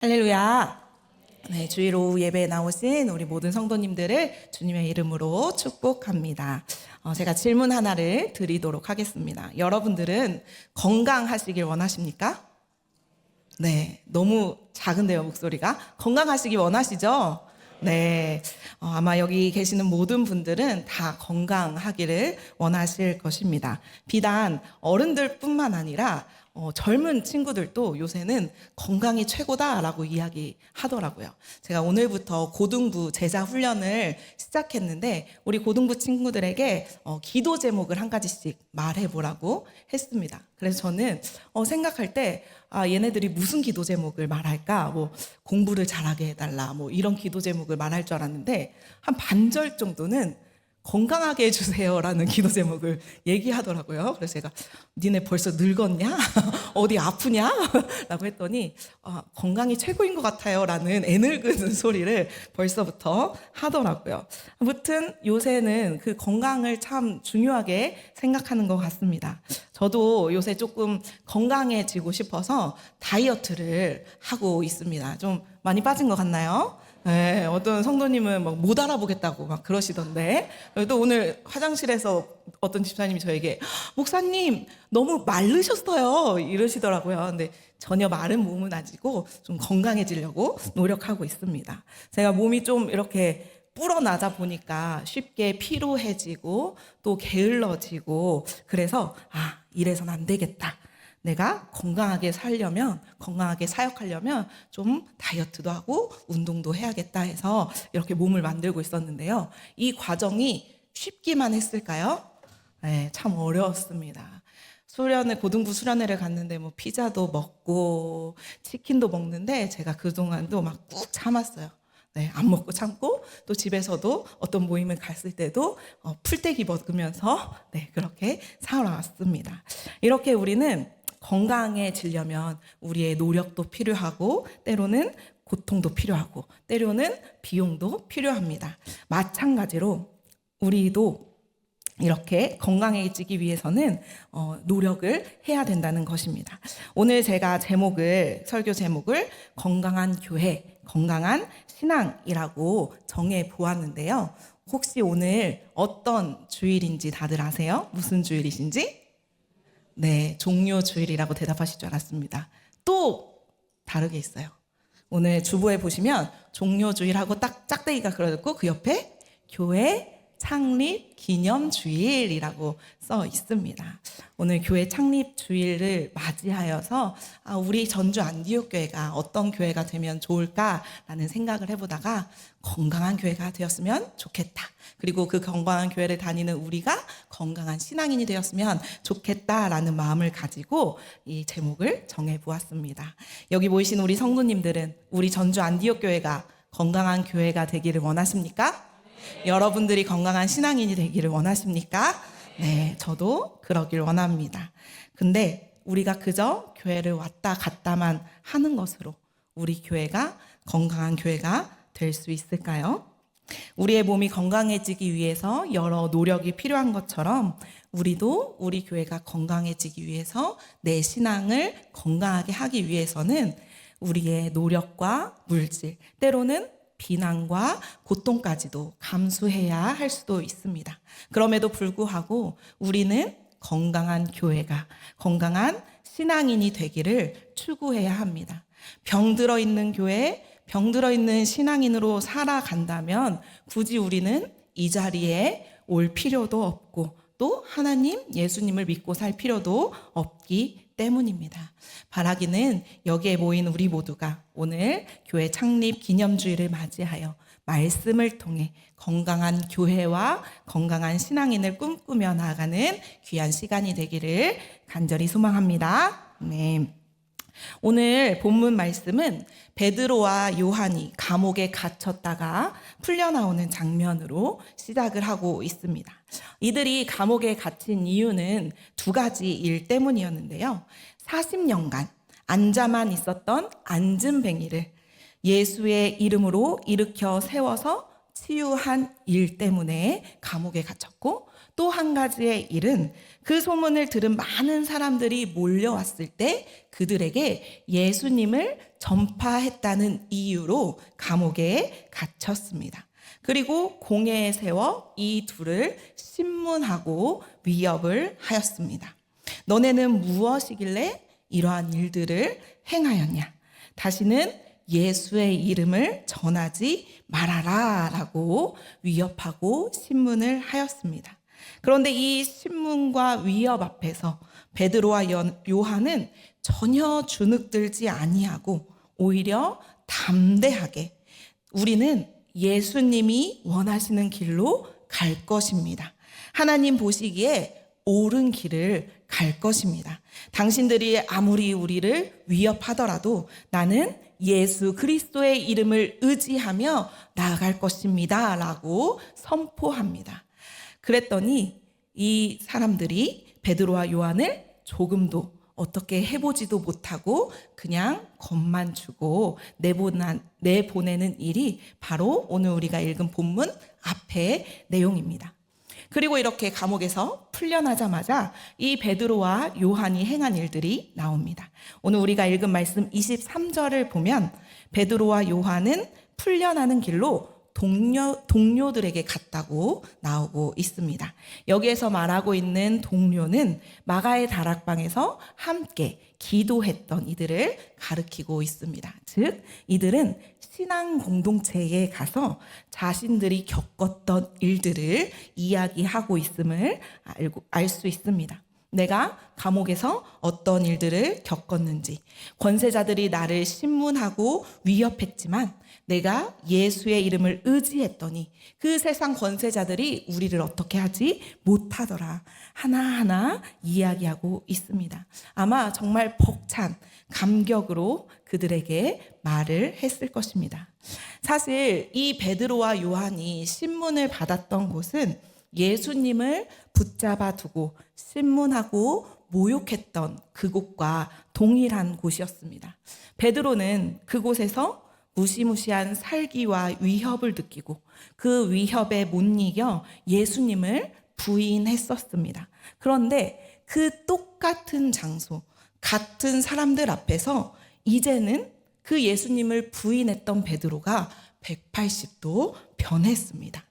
할렐루야. 네, 주일 오후 예배에 나오신 우리 모든 성도님들을 주님의 이름으로 축복합니다. 제가 질문 하나를 드리도록 하겠습니다. 여러분들은 건강하시길 원하십니까? 네, 너무 작은데요, 목소리가. 건강하시길 원하시죠? 네, 아마 여기 계시는 모든 분들은 다 건강하기를 원하실 것입니다. 비단 어른들뿐만 아니라 젊은 친구들도 요새는 건강이 최고다라고 이야기하더라고요. 제가 오늘부터 고등부 제자 훈련을 시작했는데 우리 고등부 친구들에게 기도 제목을 한 가지씩 말해보라고 했습니다. 그래서 저는 생각할 때 얘네들이 무슨 기도 제목을 말할까? 뭐 공부를 잘하게 해달라 뭐 이런 기도 제목을 말할 줄 알았는데 한 반절 정도는 건강하게 해주세요라는 기도 제목을 얘기하더라고요. 그래서 제가 니네 벌써 늙었냐? 어디 아프냐? 라고 했더니 건강이 최고인 것 같아요 라는 애늙은 소리를 벌써부터 하더라고요. 아무튼 요새는 그 건강을 참 중요하게 생각하는 것 같습니다. 저도 요새 조금 건강해지고 싶어서 다이어트를 하고 있습니다. 좀 많이 빠진 것 같나요? 네, 어떤 성도님은 막 못 알아보겠다고 막 그러시던데, 또 오늘 화장실에서 어떤 집사님이 저에게 목사님 너무 마르셨어요 이러시더라고요. 근데 전혀 마른 몸은 아니고 좀 건강해지려고 노력하고 있습니다. 제가 몸이 좀 이렇게 불어나다 보니까 쉽게 피로해지고 또 게을러지고, 그래서 이래선 안 되겠다. 내가 건강하게 살려면, 건강하게 사역하려면 좀 다이어트도 하고 운동도 해야겠다 해서 이렇게 몸을 만들고 있었는데요. 이 과정이 쉽기만 했을까요? 네, 참 어려웠습니다. 고등부 수련회를 갔는데 뭐 피자도 먹고 치킨도 먹는데 제가 그동안도 막 꾹 참았어요. 네, 안 먹고 참고, 또 집에서도 어떤 모임을 갔을 때도 풀떼기 먹으면서 그렇게 살아왔습니다. 이렇게 우리는 건강해지려면 우리의 노력도 필요하고, 때로는 고통도 필요하고, 때로는 비용도 필요합니다. 마찬가지로 우리도 이렇게 건강해지기 위해서는 노력을 해야 된다는 것입니다. 오늘 제가 설교 제목을 건강한 교회, 건강한 신앙이라고 정해 보았는데요. 혹시 오늘 어떤 주일인지 다들 아세요? 무슨 주일이신지? 네, 종료 주일이라고 대답하실 줄 알았습니다. 또 다르게 있어요. 오늘 주보에 보시면 종료 주일하고 딱 짝대기가 그려졌고 그 옆에 교회 창립 기념 주일이라고 써 있습니다. 오늘 교회 창립 주일을 맞이하여서 우리 전주 안디옥 교회가 어떤 교회가 되면 좋을까라는 생각을 해보다가 건강한 교회가 되었으면 좋겠다. 그리고 그 건강한 교회를 다니는 우리가 건강한 신앙인이 되었으면 좋겠다라는 마음을 가지고 이 제목을 정해보았습니다. 여기 모이신 우리 성도님들은 우리 전주 안디옥 교회가 건강한 교회가 되기를 원하십니까? 여러분들이 건강한 신앙인이 되기를 원하십니까? 네, 저도 그러길 원합니다. 근데 우리가 그저 교회를 왔다 갔다만 하는 것으로 우리 교회가 건강한 교회가 될 수 있을까요? 우리의 몸이 건강해지기 위해서 여러 노력이 필요한 것처럼 우리도 우리 교회가 건강해지기 위해서 내 신앙을 건강하게 하기 위해서는 우리의 노력과 물질, 때로는 비난과 고통까지도 감수해야 할 수도 있습니다. 그럼에도 불구하고 우리는 건강한 교회가, 건강한 신앙인이 되기를 추구해야 합니다. 병들어 있는 교회, 병들어 있는 신앙인으로 살아간다면 굳이 우리는 이 자리에 올 필요도 없고 또 하나님, 예수님을 믿고 살 필요도 없기 때문입니다. 바라기는 여기에 모인 우리 모두가 오늘 교회 창립 기념주일을 맞이하여 말씀을 통해 건강한 교회와 건강한 신앙인을 꿈꾸며 나아가는 귀한 시간이 되기를 간절히 소망합니다. 네. 오늘 본문 말씀은 베드로와 요한이 감옥에 갇혔다가 풀려나오는 장면으로 시작을 하고 있습니다. 이들이 감옥에 갇힌 이유는 두 가지 일 때문이었는데요. 40년간 앉아만 있었던 앉은뱅이를 예수의 이름으로 일으켜 세워서 치유한 일 때문에 감옥에 갇혔고, 또 한 가지의 일은 그 소문을 들은 많은 사람들이 몰려왔을 때 그들에게 예수님을 전파했다는 이유로 감옥에 갇혔습니다. 그리고 공회에 세워 이 둘을 신문하고 위협을 하였습니다. 너네는 무엇이길래 이러한 일들을 행하였냐? 다시는 예수의 이름을 전하지 말아라 라고 위협하고 신문을 하였습니다. 그런데 이 신문과 위협 앞에서 베드로와 요한은 전혀 주눅들지 아니하고 오히려 담대하게 우리는 예수님이 원하시는 길로 갈 것입니다. 하나님 보시기에 옳은 길을 갈 것입니다. 당신들이 아무리 우리를 위협하더라도 나는 예수 그리스도의 이름을 의지하며 나아갈 것입니다 라고 선포합니다. 그랬더니 이 사람들이 베드로와 요한을 조금도 어떻게 해보지도 못하고 그냥 겁만 주고 내보내는 일이 바로 오늘 우리가 읽은 본문 앞의 내용입니다. 그리고 이렇게 감옥에서 풀려나자마자 이 베드로와 요한이 행한 일들이 나옵니다. 오늘 우리가 읽은 말씀 23절을 보면 베드로와 요한은 풀려나는 길로 동료들에게 갔다고 나오고 있습니다. 여기에서 말하고 있는 동료는 마가의 다락방에서 함께 기도했던 이들을 가리키고 있습니다. 즉 이들은 신앙 공동체에 가서 자신들이 겪었던 일들을 이야기하고 있음을 알 수 있습니다. 내가 감옥에서 어떤 일들을 겪었는지, 권세자들이 나를 신문하고 위협했지만 내가 예수의 이름을 의지했더니 그 세상 권세자들이 우리를 어떻게 하지 못하더라. 하나하나 이야기하고 있습니다. 아마 정말 벅찬 감격으로 그들에게 말을 했을 것입니다. 사실 이 베드로와 요한이 신문을 받았던 곳은 예수님을 붙잡아 두고 신문하고 모욕했던 그곳과 동일한 곳이었습니다. 베드로는 그곳에서 무시무시한 살기와 위협을 느끼고 그 위협에 못 이겨 예수님을 부인했었습니다. 그런데 그 똑같은 장소, 같은 사람들 앞에서 이제는 그 예수님을 부인했던 베드로가 180도 변했습니다.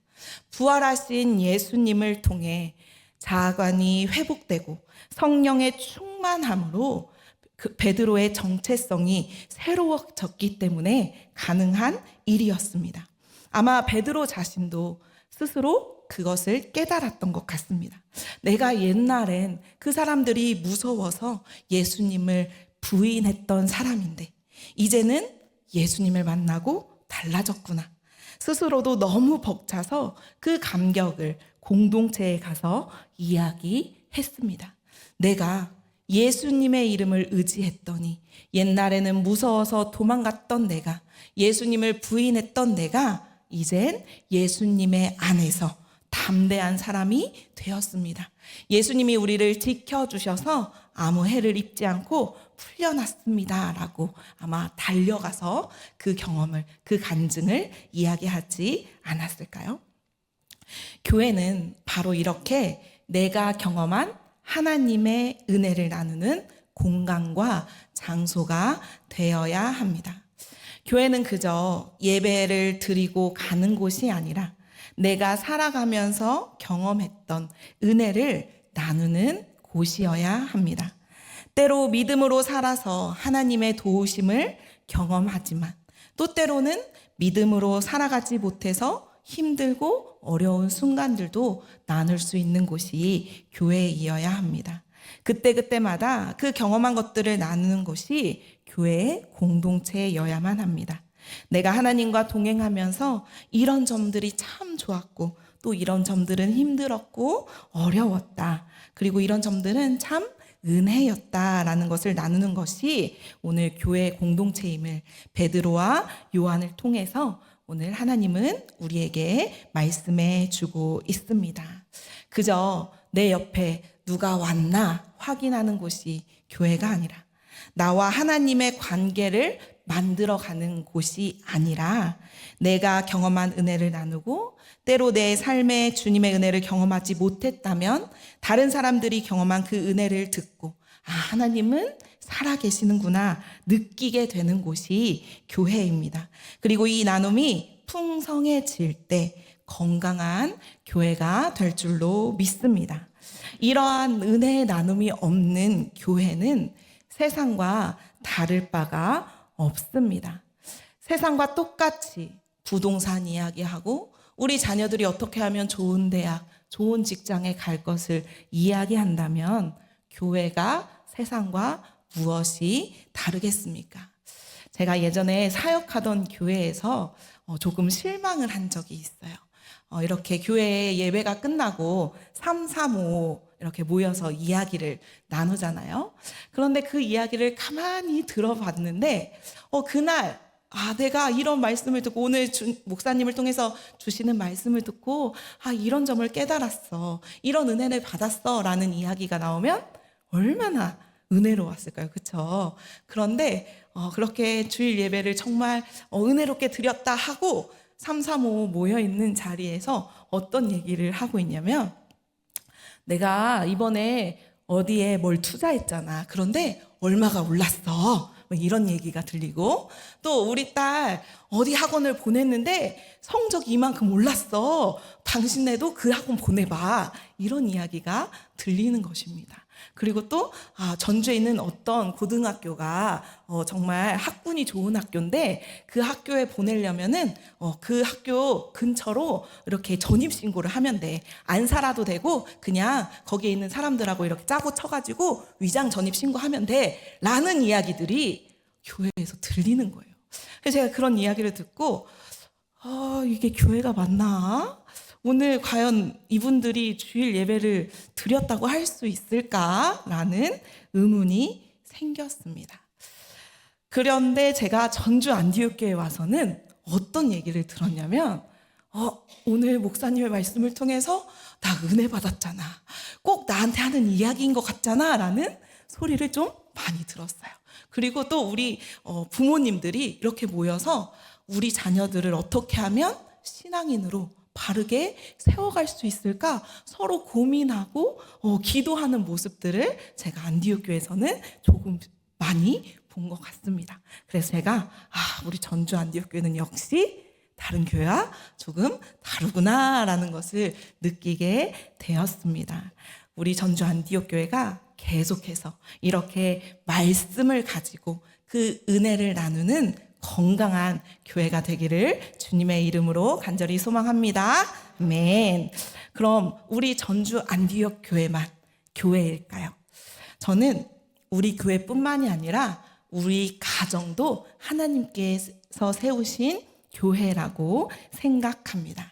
부활하신 예수님을 통해 자아관이 회복되고 성령의 충만함으로 그 베드로의 정체성이 새로워졌기 때문에 가능한 일이었습니다. 아마 베드로 자신도 스스로 그것을 깨달았던 것 같습니다. 내가 옛날엔 그 사람들이 무서워서 예수님을 부인했던 사람인데 이제는 예수님을 만나고 달라졌구나. 스스로도 너무 벅차서 그 감격을 공동체에 가서 이야기했습니다. 내가 예수님의 이름을 의지했더니 옛날에는 무서워서 도망갔던 내가, 예수님을 부인했던 내가 이젠 예수님의 안에서 담대한 사람이 되었습니다. 예수님이 우리를 지켜주셔서 아무 해를 입지 않고 풀려났습니다 라고 아마 달려가서 그 경험을, 그 간증을 이야기하지 않았을까요? 교회는 바로 이렇게 내가 경험한 하나님의 은혜를 나누는 공간과 장소가 되어야 합니다. 교회는 그저 예배를 드리고 가는 곳이 아니라 내가 살아가면서 경험했던 은혜를 나누는 곳이어야 합니다. 때로 믿음으로 살아서 하나님의 도우심을 경험하지만 또 때로는 믿음으로 살아가지 못해서 힘들고 어려운 순간들도 나눌 수 있는 곳이 교회이어야 합니다. 그때그때마다 그 경험한 것들을 나누는 것이 교회의 공동체여야만 합니다. 내가 하나님과 동행하면서 이런 점들이 참 좋았고 또 이런 점들은 힘들었고 어려웠다. 그리고 이런 점들은 참 은혜였다라는 것을 나누는 것이 오늘 교회 공동체임을 베드로와 요한을 통해서 오늘 하나님은 우리에게 말씀해 주고 있습니다. 그저 내 옆에 누가 왔나 확인하는 곳이 교회가 아니라 나와 하나님의 관계를 만들어가는 곳이 아니라 내가 경험한 은혜를 나누고 때로 내 삶에 주님의 은혜를 경험하지 못했다면 다른 사람들이 경험한 그 은혜를 듣고 하나님은 살아계시는구나 느끼게 되는 곳이 교회입니다. 그리고 이 나눔이 풍성해질 때 건강한 교회가 될 줄로 믿습니다. 이러한 은혜의 나눔이 없는 교회는 세상과 다를 바가 없습니다. 세상과 똑같이 부동산 이야기하고 우리 자녀들이 어떻게 하면 좋은 대학, 좋은 직장에 갈 것을 이야기한다면 교회가 세상과 무엇이 다르겠습니까? 제가 예전에 사역하던 교회에서 조금 실망을 한 적이 있어요. 이렇게 교회 예배가 끝나고 335 이렇게 모여서 이야기를 나누잖아요. 그런데 그 이야기를 가만히 들어봤는데 그날 내가 이런 말씀을 듣고 오늘 목사님을 통해서 주시는 말씀을 듣고 이런 점을 깨달았어. 이런 은혜를 받았어. 라는 이야기가 나오면 얼마나 은혜로웠을까요? 그렇죠? 그런데 그렇게 주일 예배를 정말 은혜롭게 드렸다 하고 335 모여있는 자리에서 어떤 얘기를 하고 있냐면 내가 이번에 어디에 뭘 투자했잖아. 그런데 얼마가 올랐어. 이런 얘기가 들리고 또 우리 딸 어디 학원을 보냈는데 성적이 이만큼 올랐어. 당신네도 그 학원 보내봐. 이런 이야기가 들리는 것입니다. 그리고 또 전주에 있는 어떤 고등학교가 정말 학군이 좋은 학교인데 그 학교에 보내려면은 그 학교 근처로 이렇게 전입신고를 하면 돼. 안 살아도 되고 그냥 거기에 있는 사람들하고 이렇게 짜고 쳐가지고 위장 전입신고하면 돼. 라는 이야기들이 교회에서 들리는 거예요. 그래서 제가 그런 이야기를 듣고 이게 교회가 맞나? 오늘 과연 이분들이 주일 예배를 드렸다고 할 수 있을까라는 의문이 생겼습니다. 그런데 제가 전주 안디옥교회에 와서는 어떤 얘기를 들었냐면 오늘 목사님의 말씀을 통해서 나 은혜 받았잖아. 꼭 나한테 하는 이야기인 것 같잖아 라는 소리를 좀 많이 들었어요. 그리고 또 우리 부모님들이 이렇게 모여서 우리 자녀들을 어떻게 하면 신앙인으로 바르게 세워갈 수 있을까 서로 고민하고 기도하는 모습들을 제가 안디옥교회에서는 조금 많이 본 것 같습니다. 그래서 제가 우리 전주 안디옥교회는 역시 다른 교회와 조금 다르구나라는 것을 느끼게 되었습니다. 우리 전주 안디옥교회가 계속해서 이렇게 말씀을 가지고 그 은혜를 나누는 건강한 교회가 되기를 주님의 이름으로 간절히 소망합니다. 아멘. 그럼 우리 전주 안디옥 교회만 교회일까요? 저는 우리 교회뿐만이 아니라 우리 가정도 하나님께서 세우신 교회라고 생각합니다.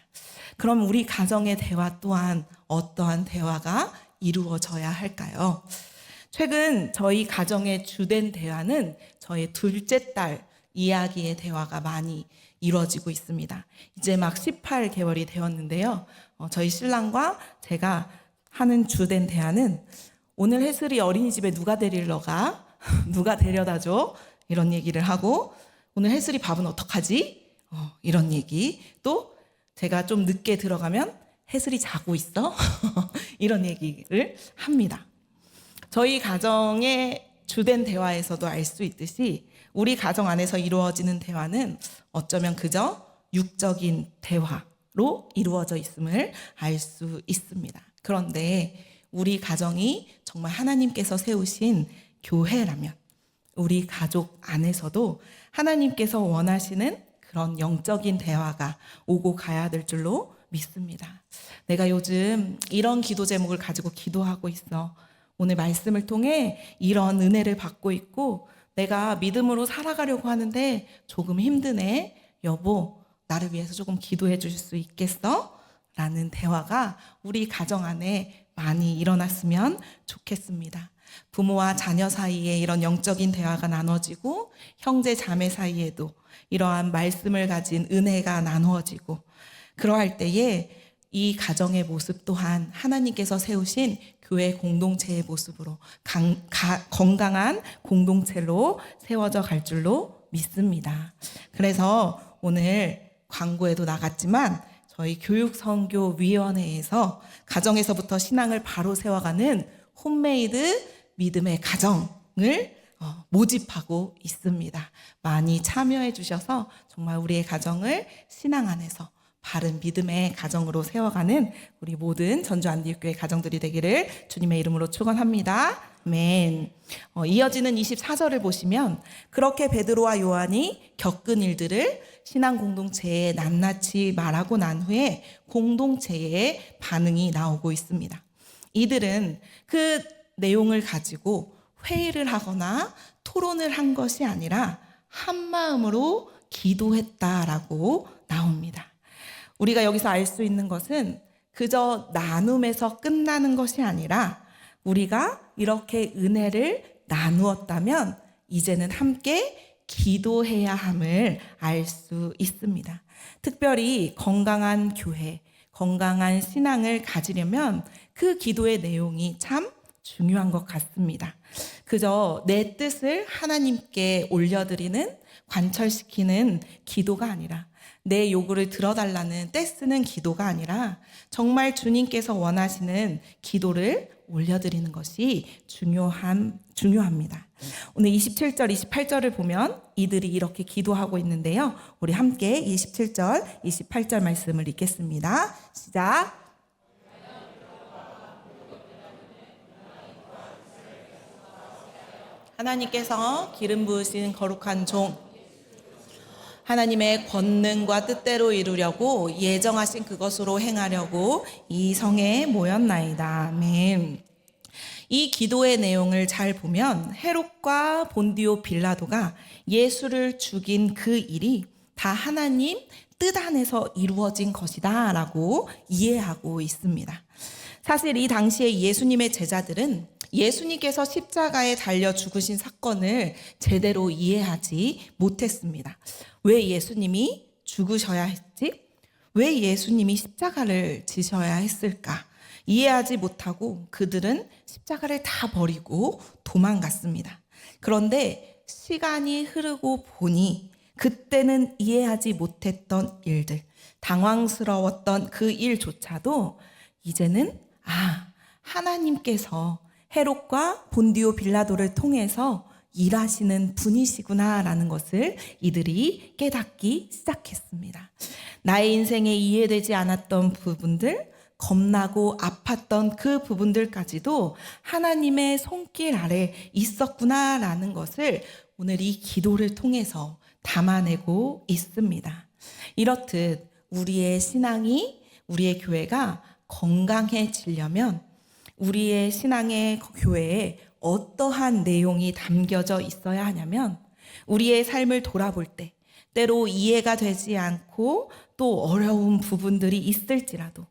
그럼 우리 가정의 대화 또한 어떠한 대화가 이루어져야 할까요? 최근 저희 가정의 주된 대화는 저의 둘째 딸 이야기의 대화가 많이 이루어지고 있습니다. 이제 막 18개월이 되었는데요. 저희 신랑과 제가 하는 주된 대화는 오늘 혜슬이 어린이집에 누가 데리러 가? 누가 데려다 줘? 이런 얘기를 하고 오늘 혜슬이 밥은 어떡하지? 이런 얘기. 또 제가 좀 늦게 들어가면 혜슬이 자고 있어? 이런 얘기를 합니다. 저희 가정의 주된 대화에서도 알 수 있듯이 우리 가정 안에서 이루어지는 대화는 어쩌면 그저 육적인 대화로 이루어져 있음을 알 수 있습니다. 그런데 우리 가정이 정말 하나님께서 세우신 교회라면 우리 가족 안에서도 하나님께서 원하시는 그런 영적인 대화가 오고 가야 될 줄로 믿습니다. 내가 요즘 이런 기도 제목을 가지고 기도하고 있어. 오늘 말씀을 통해 이런 은혜를 받고 있고 내가 믿음으로 살아가려고 하는데 조금 힘드네. 여보, 나를 위해서 조금 기도해 주실 수 있겠어? 라는 대화가 우리 가정 안에 많이 일어났으면 좋겠습니다. 부모와 자녀 사이에 이런 영적인 대화가 나눠지고 형제 자매 사이에도 이러한 말씀을 가진 은혜가 나누어지고 그러할 때에 이 가정의 모습 또한 하나님께서 세우신 교회 공동체의 모습으로 건강한 공동체로 세워져 갈 줄로 믿습니다. 그래서 오늘 광고에도 나갔지만 저희 교육선교위원회에서 가정에서부터 신앙을 바로 세워가는 홈메이드 믿음의 가정을 모집하고 있습니다. 많이 참여해 주셔서 정말 우리의 가정을 신앙 안에서 바른 믿음의 가정으로 세워가는 우리 모든 전주 안디옥교회 가정들이 되기를 주님의 이름으로 축원합니다. 아멘. 이어지는 24절을 보시면 그렇게 베드로와 요한이 겪은 일들을 신앙 공동체에 낱낱이 말하고 난 후에 공동체의 반응이 나오고 있습니다. 이들은 그 내용을 가지고 회의를 하거나 토론을 한 것이 아니라 한 마음으로 기도했다라고 나옵니다. 우리가 여기서 알 수 있는 것은 그저 나눔에서 끝나는 것이 아니라 우리가 이렇게 은혜를 나누었다면 이제는 함께 기도해야 함을 알 수 있습니다. 특별히 건강한 교회, 건강한 신앙을 가지려면 그 기도의 내용이 참 중요한 것 같습니다. 그저 내 뜻을 하나님께 올려드리는 관철시키는 기도가 아니라 내 요구를 들어달라는 떼쓰는 기도가 아니라 정말 주님께서 원하시는 기도를 올려드리는 것이 중요합니다. 오늘 27절, 28절을 보면 이들이 이렇게 기도하고 있는데요. 우리 함께 27절, 28절 말씀을 읽겠습니다. 시작. 하나님께서 기름 부으신 거룩한 종 하나님의 권능과 뜻대로 이루려고 예정하신 그것으로 행하려고 이 성에 모였나이다. 아멘. 이 기도의 내용을 잘 보면 헤롯과 본디오 빌라도가 예수를 죽인 그 일이 다 하나님 뜻 안에서 이루어진 것이다 라고 이해하고 있습니다. 사실 이 당시에 예수님의 제자들은 예수님께서 십자가에 달려 죽으신 사건을 제대로 이해하지 못했습니다. 왜 예수님이 죽으셔야 했지? 왜 예수님이 십자가를 지셔야 했을까? 이해하지 못하고 그들은 십자가를 다 버리고 도망갔습니다. 그런데 시간이 흐르고 보니 그때는 이해하지 못했던 일들, 당황스러웠던 그 일조차도 이제는 하나님께서 헤롯과 본디오 빌라도를 통해서 일하시는 분이시구나라는 것을 이들이 깨닫기 시작했습니다. 나의 인생에 이해되지 않았던 부분들, 겁나고 아팠던 그 부분들까지도 하나님의 손길 아래 있었구나라는 것을 오늘 이 기도를 통해서 담아내고 있습니다. 이렇듯 우리의 신앙이, 우리의 교회가 건강해지려면 우리의 신앙의 교회에 어떠한 내용이 담겨져 있어야 하냐면 우리의 삶을 돌아볼 때 때로 이해가 되지 않고 또 어려운 부분들이 있을지라도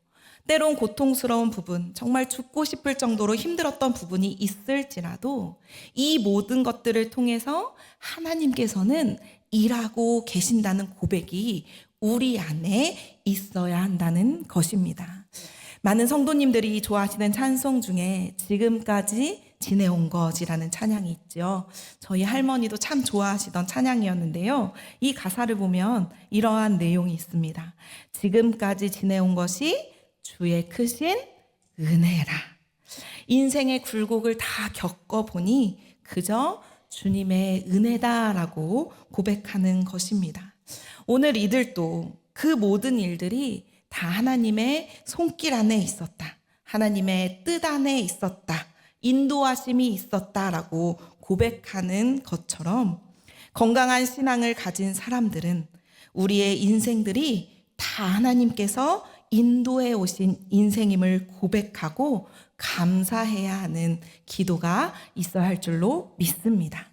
때론 고통스러운 부분, 정말 죽고 싶을 정도로 힘들었던 부분이 있을지라도 이 모든 것들을 통해서 하나님께서는 일하고 계신다는 고백이 우리 안에 있어야 한다는 것입니다. 많은 성도님들이 좋아하시는 찬송 중에 지금까지 지내온 것이라는 찬양이 있죠. 저희 할머니도 참 좋아하시던 찬양이었는데요. 이 가사를 보면 이러한 내용이 있습니다. 지금까지 지내온 것이 주의 크신 은혜라. 인생의 굴곡을 다 겪어보니 그저 주님의 은혜다라고 고백하는 것입니다. 오늘 이들도 그 모든 일들이 다 하나님의 손길 안에 있었다. 하나님의 뜻 안에 있었다. 인도하심이 있었다라고 고백하는 것처럼 건강한 신앙을 가진 사람들은 우리의 인생들이 다 하나님께서 인도해 오신 인생임을 고백하고 감사해야 하는 기도가 있어야 할 줄로 믿습니다.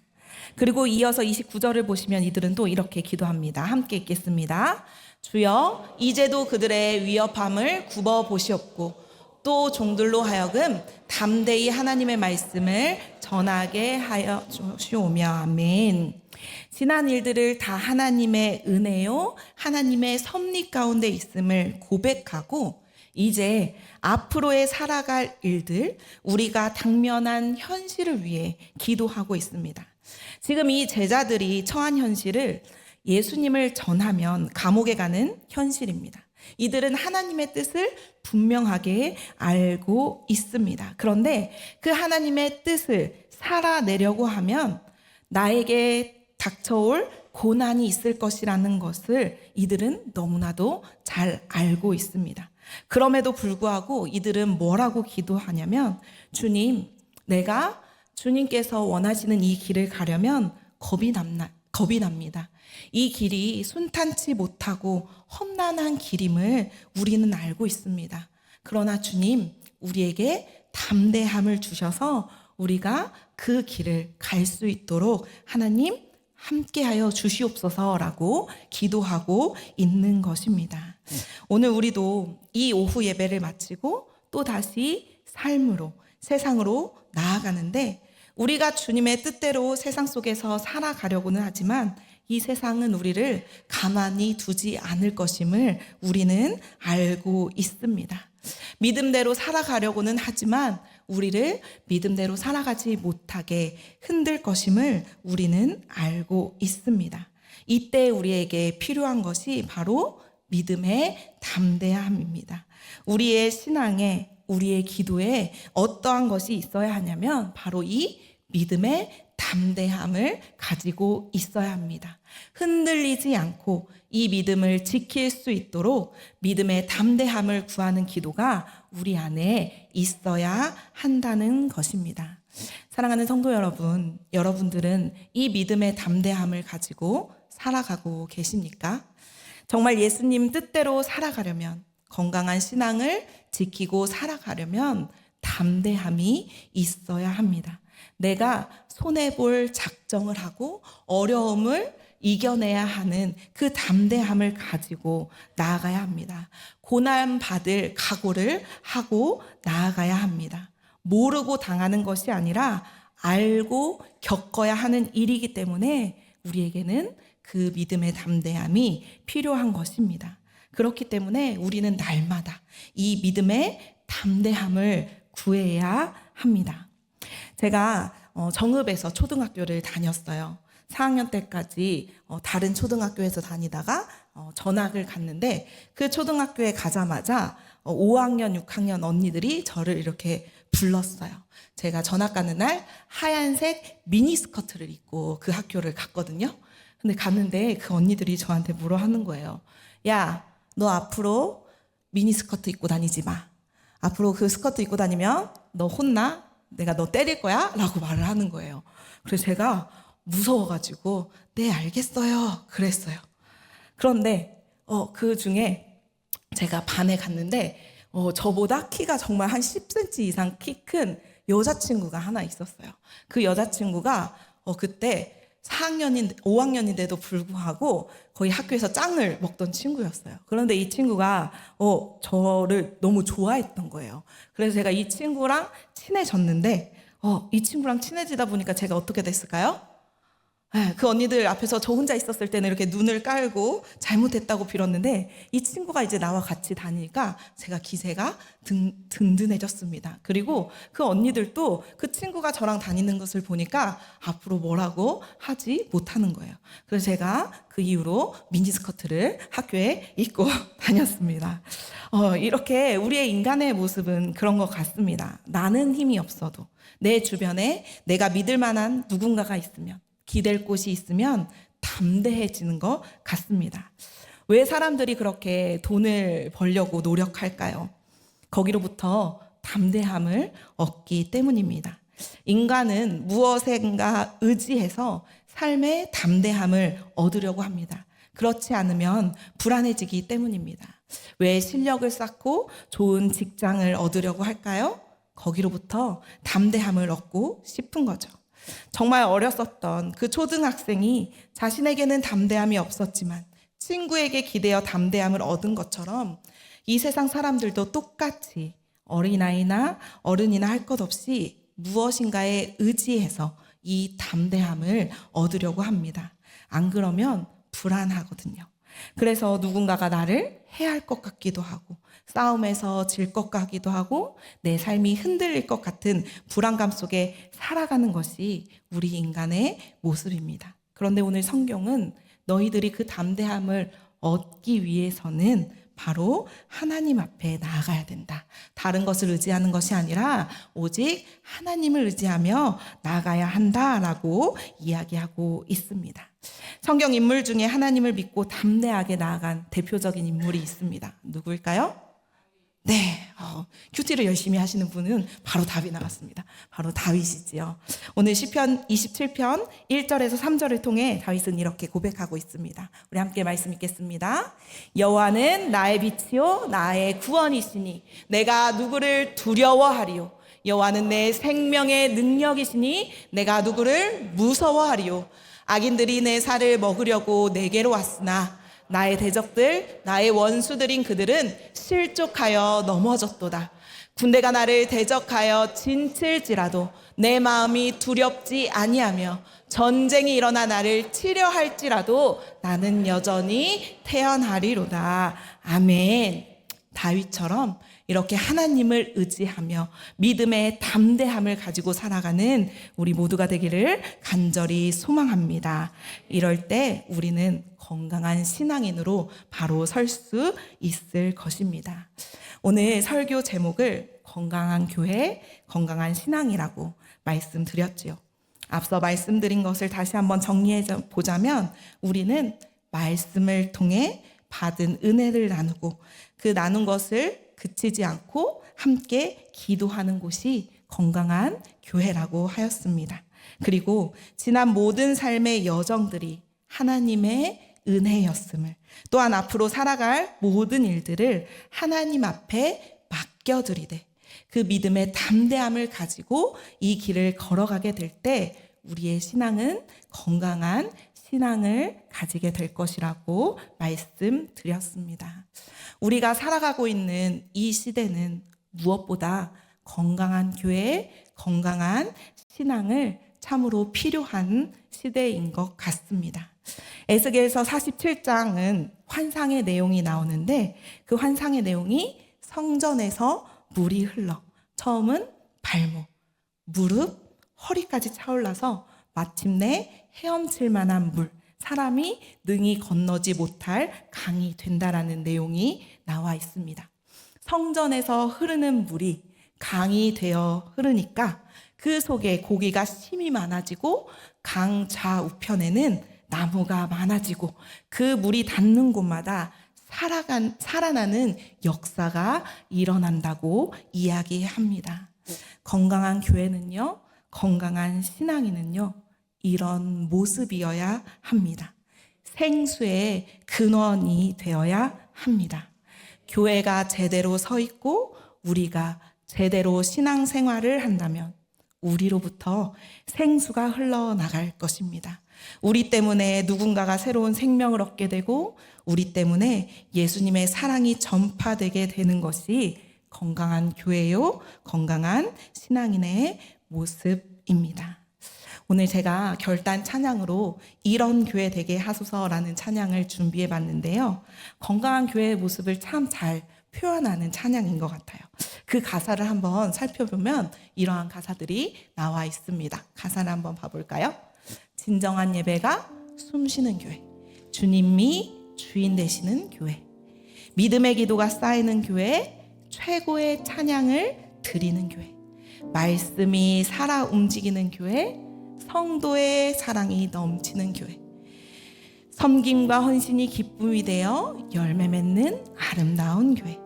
그리고 이어서 29절을 보시면 이들은 또 이렇게 기도합니다. 함께 읽겠습니다. 주여 이제도 그들의 위협함을 굽어보시옵고 또 종들로 하여금 담대히 하나님의 말씀을 전하게 하여 주시오며. 아멘. 지난 일들을 다 하나님의 은혜요, 하나님의 섭리 가운데 있음을 고백하고 이제 앞으로의 살아갈 일들, 우리가 당면한 현실을 위해 기도하고 있습니다. 지금 이 제자들이 처한 현실을 예수님을 전하면 감옥에 가는 현실입니다. 이들은 하나님의 뜻을 분명하게 알고 있습니다. 그런데 그 하나님의 뜻을 살아내려고 하면 나에게 닥쳐올 고난이 있을 것이라는 것을 이들은 너무나도 잘 알고 있습니다. 그럼에도 불구하고 이들은 뭐라고 기도하냐면, 주님, 내가 주님께서 원하시는 이 길을 가려면 겁이 납니다. 이 길이 순탄치 못하고 험난한 길임을 우리는 알고 있습니다. 그러나 주님, 우리에게 담대함을 주셔서 우리가 그 길을 갈 수 있도록 하나님 함께하여 주시옵소서라고 기도하고 있는 것입니다. 오늘 우리도 이 오후 예배를 마치고 또 다시 삶으로, 세상으로 나아가는데, 우리가 주님의 뜻대로 세상 속에서 살아가려고는 하지만 이 세상은 우리를 가만히 두지 않을 것임을 우리는 알고 있습니다. 믿음대로 살아가려고는 하지만 우리를 믿음대로 살아가지 못하게 흔들 것임을 우리는 알고 있습니다. 이때 우리에게 필요한 것이 바로 믿음의 담대함입니다. 우리의 신앙에, 우리의 기도에 어떠한 것이 있어야 하냐면 바로 이 믿음의 담대함을 가지고 있어야 합니다. 흔들리지 않고 이 믿음을 지킬 수 있도록 믿음의 담대함을 구하는 기도가 우리 안에 있어야 한다는 것입니다. 사랑하는 성도 여러분, 여러분들은 이 믿음의 담대함을 가지고 살아가고 계십니까? 정말 예수님 뜻대로 살아가려면, 건강한 신앙을 지키고 살아가려면 담대함이 있어야 합니다. 내가 손해볼 작정을 하고 어려움을 이겨내야 하는 그 담대함을 가지고 나아가야 합니다. 고난받을 각오를 하고 나아가야 합니다. 모르고 당하는 것이 아니라 알고 겪어야 하는 일이기 때문에 우리에게는 그 믿음의 담대함이 필요한 것입니다. 그렇기 때문에 우리는 날마다 이 믿음의 담대함을 구해야 합니다. 제가 정읍에서 초등학교를 다녔어요. 4학년 때까지 다른 초등학교에서 다니다가 전학을 갔는데, 그 초등학교에 가자마자 5학년, 6학년 언니들이 저를 이렇게 불렀어요. 제가 전학 가는 날 하얀색 미니스커트를 입고 그 학교를 갔거든요. 근데 갔는데 그 언니들이 저한테 뭐라 하는 거예요. 야, 너 앞으로 미니스커트 입고 다니지 마. 앞으로 그 스커트 입고 다니면 너 혼나. 내가 너 때릴 거야? 라고 말을 하는 거예요. 그래서 제가 무서워가지고 네, 알겠어요. 그랬어요. 그런데 그 중에 제가 반에 갔는데 저보다 키가 정말 한 10cm 이상 키 큰 여자친구가 하나 있었어요. 그 여자친구가 그때 5학년인데도 불구하고 거의 학교에서 짱을 먹던 친구였어요. 그런데 이 친구가 저를 너무 좋아했던 거예요. 그래서 제가 이 친구랑 친해졌는데 이 친구랑 친해지다 보니까 제가 어떻게 됐을까요? 그 언니들 앞에서 저 혼자 있었을 때는 이렇게 눈을 깔고 잘못했다고 빌었는데, 이 친구가 이제 나와 같이 다니니까 제가 기세가 든든해졌습니다. 그리고 그 언니들도 그 친구가 저랑 다니는 것을 보니까 앞으로 뭐라고 하지 못하는 거예요. 그래서 제가 그 이후로 미니스커트를 학교에 입고 다녔습니다. 이렇게 우리의 인간의 모습은 그런 것 같습니다. 나는 힘이 없어도 내 주변에 내가 믿을 만한 누군가가 있으면, 기댈 곳이 있으면 담대해지는 것 같습니다. 왜 사람들이 그렇게 돈을 벌려고 노력할까요? 거기로부터 담대함을 얻기 때문입니다. 인간은 무엇인가 의지해서 삶의 담대함을 얻으려고 합니다. 그렇지 않으면 불안해지기 때문입니다. 왜 실력을 쌓고 좋은 직장을 얻으려고 할까요? 거기로부터 담대함을 얻고 싶은 거죠. 정말 어렸었던 그 초등학생이 자신에게는 담대함이 없었지만 친구에게 기대어 담대함을 얻은 것처럼 이 세상 사람들도 똑같이 어린아이나 어른이나 할 것 없이 무엇인가에 의지해서 이 담대함을 얻으려고 합니다. 안 그러면 불안하거든요. 그래서 누군가가 나를 해할 것 같기도 하고, 싸움에서 질 것 같기도 하고, 내 삶이 흔들릴 것 같은 불안감 속에 살아가는 것이 우리 인간의 모습입니다. 그런데 오늘 성경은 너희들이 그 담대함을 얻기 위해서는 바로 하나님 앞에 나아가야 된다. 다른 것을 의지하는 것이 아니라 오직 하나님을 의지하며 나아가야 한다라고 이야기하고 있습니다. 성경 인물 중에 하나님을 믿고 담대하게 나아간 대표적인 인물이 있습니다. 누구일까요? 네, 큐티를 열심히 하시는 분은 바로 답이 나왔습니다. 바로 다윗이지요. 오늘 시편 27편 1절에서 3절을 통해 다윗은 이렇게 고백하고 있습니다. 우리 함께 말씀 읽겠습니다. 여호와는 나의 빛이요 나의 구원이시니 내가 누구를 두려워하리요. 여호와는 내 생명의 능력이시니 내가 누구를 무서워하리요. 악인들이 내 살을 먹으려고 내게로 왔으나 나의 대적들, 나의 원수들인 그들은 실족하여 넘어졌도다. 군대가 나를 대적하여 진칠지라도 내 마음이 두렵지 아니하며 전쟁이 일어나 나를 치려 할지라도 나는 여전히 태어나리로다. 아멘. 다윗처럼 이렇게 하나님을 의지하며 믿음의 담대함을 가지고 살아가는 우리 모두가 되기를 간절히 소망합니다. 이럴 때 우리는 건강한 신앙인으로 바로 설 수 있을 것입니다. 오늘 설교 제목을 건강한 교회, 건강한 신앙이라고 말씀드렸지요. 앞서 말씀드린 것을 다시 한번 정리해 보자면 우리는 말씀을 통해 받은 은혜를 나누고 그 나눈 것을 그치지 않고 함께 기도하는 곳이 건강한 교회라고 하였습니다. 그리고 지난 모든 삶의 여정들이 하나님의 은혜였음을, 또한 앞으로 살아갈 모든 일들을 하나님 앞에 맡겨드리되 그 믿음의 담대함을 가지고 이 길을 걸어가게 될 때 우리의 신앙은 건강한 신앙을 가지게 될 것이라고 말씀드렸습니다. 우리가 살아가고 있는 이 시대는 무엇보다 건강한 교회, 건강한 신앙을 참으로 필요한 시대인 것 같습니다. 에스겔서 47장은 환상의 내용이 나오는데 그 환상의 내용이 성전에서 물이 흘러 처음은 발목, 무릎, 허리까지 차올라서 마침내 헤엄칠 만한 물, 사람이 능히 건너지 못할 강이 된다라는 내용이 나와 있습니다. 성전에서 흐르는 물이 강이 되어 흐르니까 그 속에 고기가 심이 많아지고 강 좌우편에는 나무가 많아지고 그 물이 닿는 곳마다 살아나는 역사가 일어난다고 이야기합니다. 건강한 교회는요, 건강한 신앙인은요, 이런 모습이어야 합니다. 생수의 근원이 되어야 합니다. 교회가 제대로 서 있고 우리가 제대로 신앙생활을 한다면 우리로부터 생수가 흘러나갈 것입니다. 우리 때문에 누군가가 새로운 생명을 얻게 되고 우리 때문에 예수님의 사랑이 전파되게 되는 것이 건강한 교회요, 건강한 신앙인의 모습입니다. 오늘 제가 결단 찬양으로 이런 교회 되게 하소서라는 찬양을 준비해 봤는데요. 건강한 교회의 모습을 참 잘 표현하는 찬양인 것 같아요. 그 가사를 한번 살펴보면 이러한 가사들이 나와 있습니다. 가사를 한번 봐볼까요? 진정한 예배가 숨쉬는 교회, 주님이 주인 되시는 교회, 믿음의 기도가 쌓이는 교회, 최고의 찬양을 드리는 교회, 말씀이 살아 움직이는 교회, 성도의 사랑이 넘치는 교회, 섬김과 헌신이 기쁨이 되어 열매 맺는 아름다운 교회,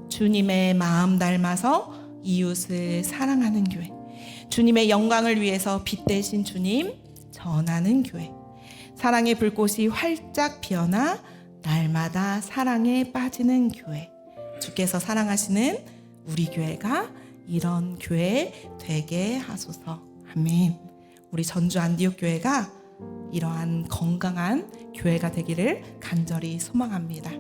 주님의 마음 닮아서 이웃을 사랑하는 교회, 주님의 영광을 위해서 빛 대신 주님 전하는 교회, 사랑의 불꽃이 활짝 피어나 날마다 사랑에 빠지는 교회, 주께서 사랑하시는 우리 교회가 이런 교회 되게 하소서. 아멘. 우리 전주 안디옥 교회가 이러한 건강한 교회가 되기를 간절히 소망합니다.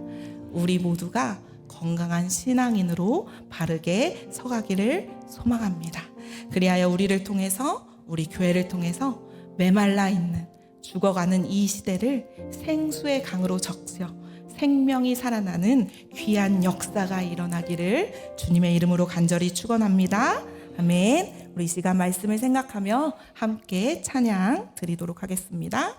우리 모두가 건강한 신앙인으로 바르게 서가기를 소망합니다. 그리하여 우리를 통해서, 우리 교회를 통해서 메말라 있는, 죽어가는 이 시대를 생수의 강으로 적셔 생명이 살아나는 귀한 역사가 일어나기를 주님의 이름으로 간절히 축원합니다. 아멘. 우리 시간 말씀을 생각하며 함께 찬양 드리도록 하겠습니다.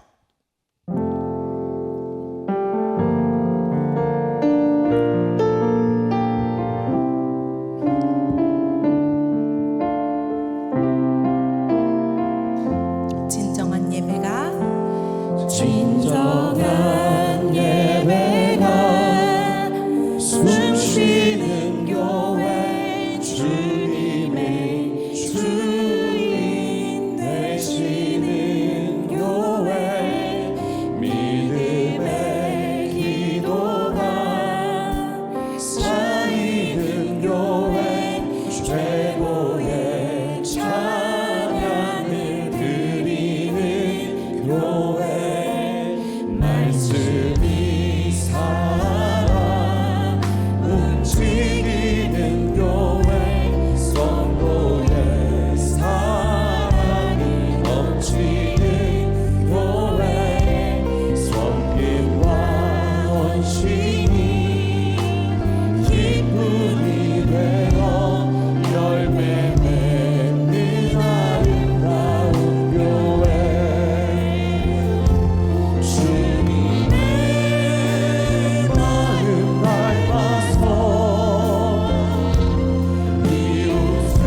것이니 기쁨이 되어 열매 맺는 아름다운 교회 주님의 마음 닮아서 이웃을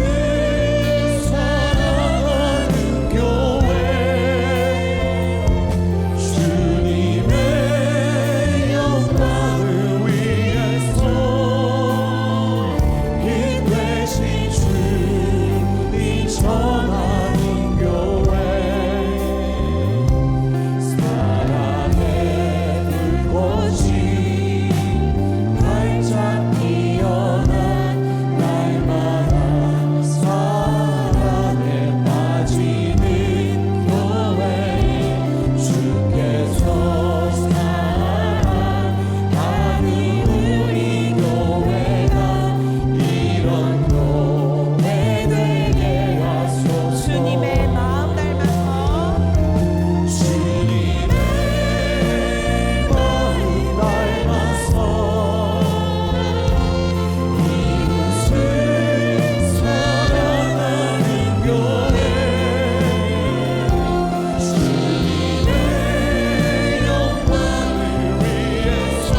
사랑하는 교회 주님의 영광을 위해서 이 되신 주님 전하는 교회 사랑의 불꽃이 활짝 피어난 날마다 사랑에 빠지는 교회 주께서 사랑하는 우리 교회가 이런 교회 되게 하소서 주님의 마음 닮아서 주님의 마음 닮아서 이웃을 사랑하는 교회 주님의 영광을 위해서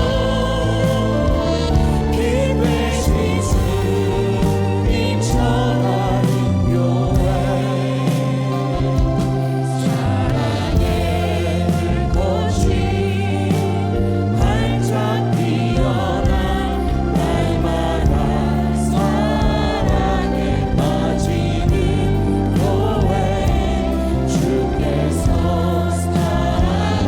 기 되신 주님 전하는 교회 사랑의 불꽃이 활짝 피어난 날마다 사랑에 빠지는 교회 주께서 사랑하는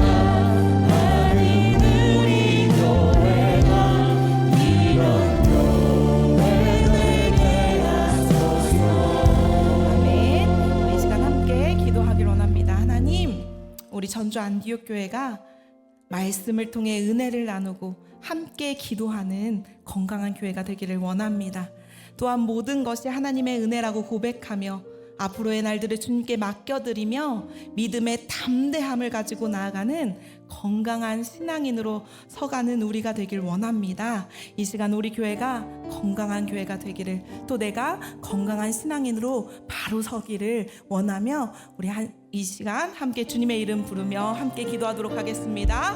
우리 교회가 이런 교회 되게 하소서 아멘. 우리 이 시간 함께 기도하기를 원합니다. 하나님, 우리 전주 안디옥 교회가 말씀을 통해 은혜를 나누고 함께 기도하는 건강한 교회가 되기를 원합니다. 또한 모든 것이 하나님의 은혜라고 고백하며 앞으로의 날들을 주님께 맡겨드리며 믿음의 담대함을 가지고 나아가는 건강한 신앙인으로 서가는 우리가 되길 원합니다. 이 시간 우리 교회가 건강한 교회가 되기를, 또 내가 건강한 신앙인으로 바로 서기를 원하며 우리 이 시간 함께 주님의 이름 부르며 함께 기도하도록 하겠습니다.